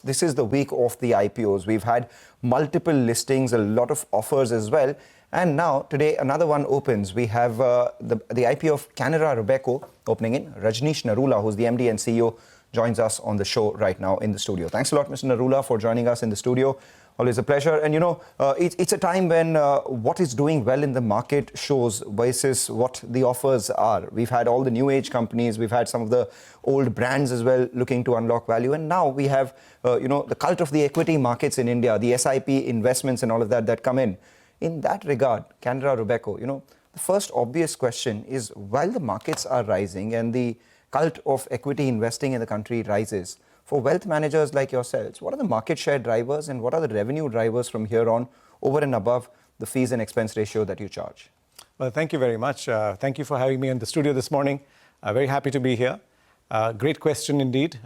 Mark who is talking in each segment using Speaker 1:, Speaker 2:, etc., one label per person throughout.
Speaker 1: this is the week of the IPOs. We've had multiple listings, a lot of offers as well. And now, today, another one opens. We have the IPO of Canara Robeco opening in. Rajnish Narula, who's the MD and CEO, joins us on the show right now in the studio. Thanks a lot, Mr. Narula, for joining us in the studio. Always a pleasure. And, you know, it's a time when what is doing well in the market shows versus what the offers are. We've had all the new age companies. We've had some of the old brands as well looking to unlock value. And now we have, the cult of the equity markets in India, the SIP investments and all of that come in. In that regard, Canara Robeco, the first obvious question is, while the markets are rising and the cult of equity investing in the country rises, for wealth managers like yourselves, what are the market share drivers and what are the revenue drivers from here on over and above the fees and expense ratio that you charge?
Speaker 2: Well, thank you very much. Thank you for having me in the studio this morning. Very happy to be here. Great question indeed.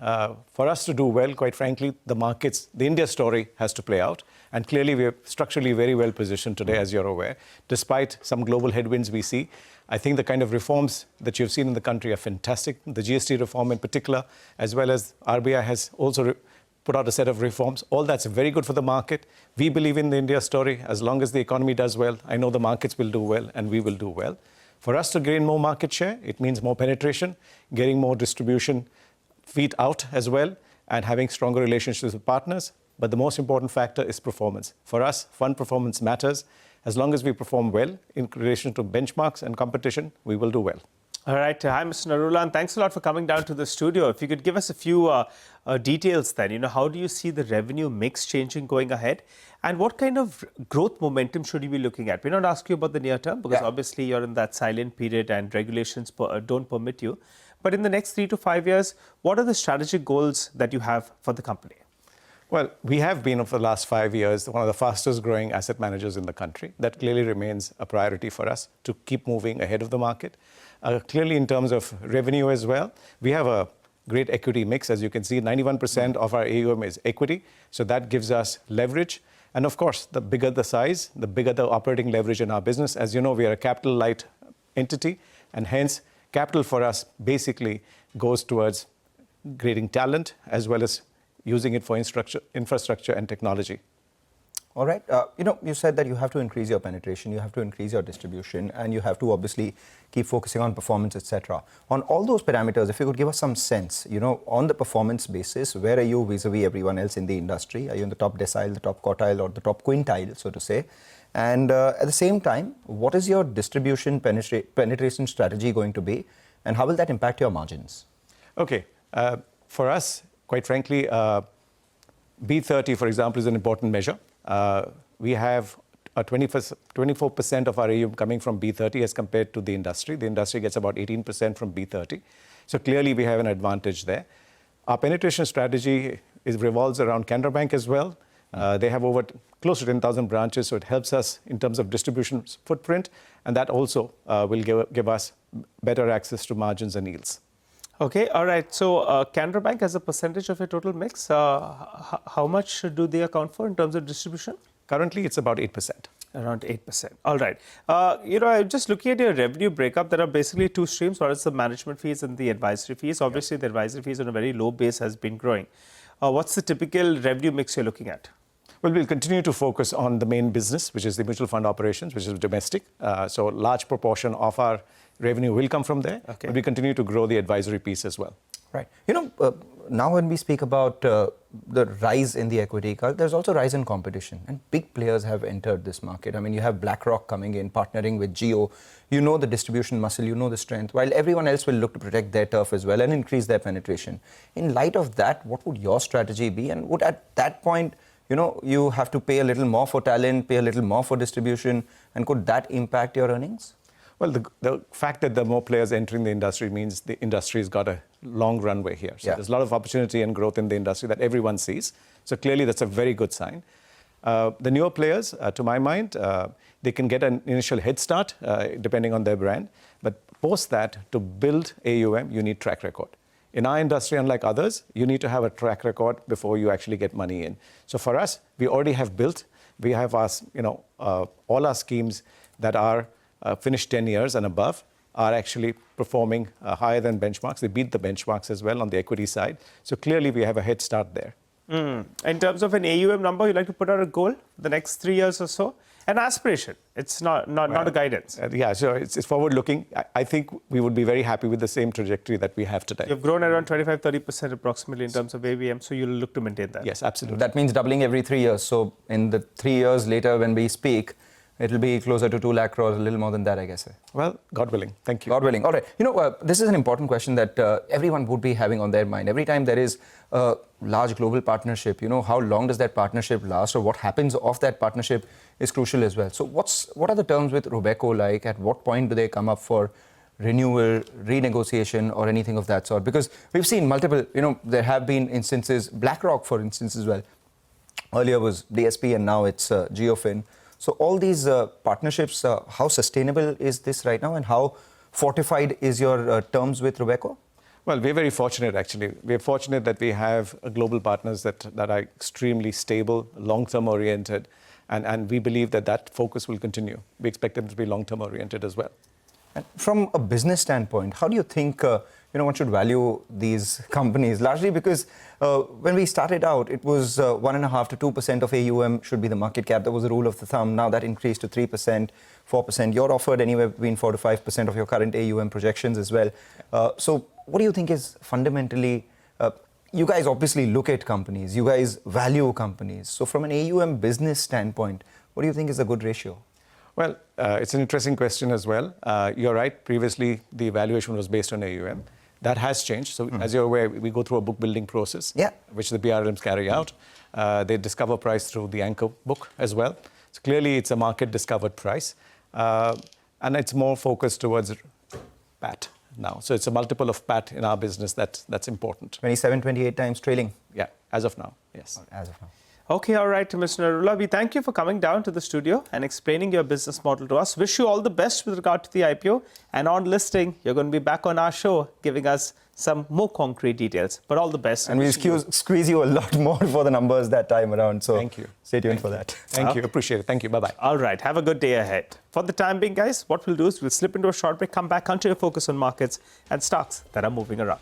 Speaker 2: For us to do well, quite frankly, the markets, the India story has to play out. And clearly, we're structurally very well positioned today, as you're aware. Despite some global headwinds we see, I think the kind of reforms that you've seen in the country are fantastic. The GST reform in particular, as well as RBI has also put out a set of reforms. All that's very good for the market. We believe in the India story. As long as the economy does well, I know the markets will do well and we will do well. For us to gain more market share, it means more penetration, getting more distribution feet out as well, and having stronger relationships with partners. But the most important factor is performance. For us, fund performance matters. As long as we perform well in relation to benchmarks and competition, we will do well.
Speaker 3: All right. Hi, Mr. Narula, and thanks a lot for coming down to the studio. If you could give us a few details then, how do you see the revenue mix changing going ahead? And what kind of growth momentum should you be looking at? We're not asking you about the near term because obviously you're in that silent period and regulations don't permit you. But in the next 3 to 5 years, what are the strategic goals that you have for the company?
Speaker 2: Well, we have been, for the last 5 years, one of the fastest growing asset managers in the country. That clearly remains a priority for us to keep moving ahead of the market. Clearly, in terms of revenue as well, we have a great equity mix. As you can see, 91% of our AUM is equity. So that gives us leverage. And of course, the bigger the size, the bigger the operating leverage in our business. As you know, we are a capital light entity, and hence capital for us basically goes towards creating talent as well as using it for infrastructure and technology.
Speaker 1: All right. You said that you have to increase your penetration, you have to increase your distribution, and you have to obviously keep focusing on performance, etc. On all those parameters, if you could give us some sense, on the performance basis, where are you vis-a-vis everyone else in the industry? Are you in the top decile, the top quartile, or the top quintile, so to say? And at the same time, what is your distribution penetration strategy going to be, and how will that impact your margins?
Speaker 2: Okay. For us, quite frankly, B30, for example, is an important measure. We have 24% of our AUM coming from B30 as compared to the industry. The industry gets about 18% from B30. So clearly, we have an advantage there. Our penetration strategy revolves around Canara Bank as well. They have close to 10,000 branches, so it helps us in terms of distribution footprint, and that also will give us better access to margins and yields.
Speaker 3: Okay, all right. So Canara Bank as a percentage of your total mix, how much do they account for in terms of distribution?
Speaker 2: Currently, it's about 8%.
Speaker 3: Around 8%. All right. I'm just looking at your revenue breakup. There are basically two streams. One is the management fees and the advisory fees. Obviously, the advisory fees on a very low base has been growing. What's the typical revenue mix you're looking at?
Speaker 2: Well, we'll continue to focus on the main business, which is the mutual fund operations, which is domestic. So a large proportion of our revenue will come from there. Okay. But we continue to grow the advisory piece as well.
Speaker 1: Right. Now when we speak about the rise in the equity cult, there's also rise in competition. And big players have entered this market. I mean, you have BlackRock coming in, partnering with Jio. You know the distribution muscle, you know the strength, while everyone else will look to protect their turf as well and increase their penetration. In light of that, what would your strategy be? And would at that point, you have to pay a little more for talent, pay a little more for distribution, and could that impact your earnings?
Speaker 2: Well, the fact that there are more players entering the industry means the industry has got a long runway here. So there's a lot of opportunity and growth in the industry that everyone sees. So clearly, that's a very good sign. The newer players, to my mind, they can get an initial head start depending on their brand. But post that, to build AUM, you need track record. In our industry, unlike others, you need to have a track record before you actually get money in. So for us, we already have built. We have our, all our schemes that are finished 10 years and above are actually performing higher than benchmarks. They beat the benchmarks as well on the equity side. So clearly, we have a head start there.
Speaker 3: In terms of an AUM number, you'd like to put out a goal the next 3 years or so? An aspiration. It's not a guidance.
Speaker 2: Yeah, so it's forward-looking. I think we would be very happy with the same trajectory that we have today.
Speaker 3: You've grown around 25-30% approximately in terms of AUM, so you'll look to maintain that.
Speaker 2: Yes, absolutely.
Speaker 1: That means doubling every 3 years. So in the 3 years later when we speak, it'll be closer to 2 lakh crores, a little more than that, I guess.
Speaker 2: Well, God willing. Thank you.
Speaker 1: God willing. All right. This is an important question that everyone would be having on their mind. Every time there is a large global partnership, how long does that partnership last, or what happens of that partnership is crucial as well. So what are the terms with Robeco like? At what point do they come up for renewal, renegotiation, or anything of that sort? Because we've seen multiple, there have been instances, BlackRock, for instance, as well. Earlier was DSP and now it's Geofin. So all these partnerships, how sustainable is this right now, and how fortified is your terms with Robeco?
Speaker 2: Well, we're very fortunate, actually. We're fortunate that we have global partners that are extremely stable, long-term oriented, and we believe that focus will continue. We expect them to be long-term oriented as well.
Speaker 1: And from a business standpoint, how do you think one should value these companies? Largely because when we started out, it was 1.5% to 2% of AUM should be the market cap. That was the rule of the thumb. Now that increased to 3%, 4%. You're offered anywhere between 4 to 5% of your current AUM projections as well. So what do you think is fundamentally, you guys obviously look at companies, you guys value companies. So from an AUM business standpoint, what do you think is a good ratio?
Speaker 2: Well, it's an interesting question as well. You're right. Previously, the evaluation was based on AUM. That has changed. So as you're aware, we go through a book building process, which the BRLMs carry out. They discover price through the anchor book as well. So clearly, it's a market discovered price. And it's more focused towards PAT now. So it's a multiple of PAT in our business that's important.
Speaker 1: 27, 28 times trailing?
Speaker 2: Yeah, as of now, yes.
Speaker 1: As of now.
Speaker 3: Okay, all right, Mr. Narula, we thank you for coming down to the studio and explaining your business model to us. Wish you all the best with regard to the IPO. And on listing, you're going to be back on our show giving us some more concrete details. But all the best.
Speaker 1: And we'll squeeze you a lot more for the numbers that time around. So
Speaker 2: thank you.
Speaker 1: Stay tuned for that.
Speaker 2: Thank you. Appreciate it. Thank you. Bye-bye.
Speaker 3: All right. Have a good day ahead. For the time being, guys, what we'll do is we'll slip into a short break, come back, continue to focus on markets and stocks that are moving around.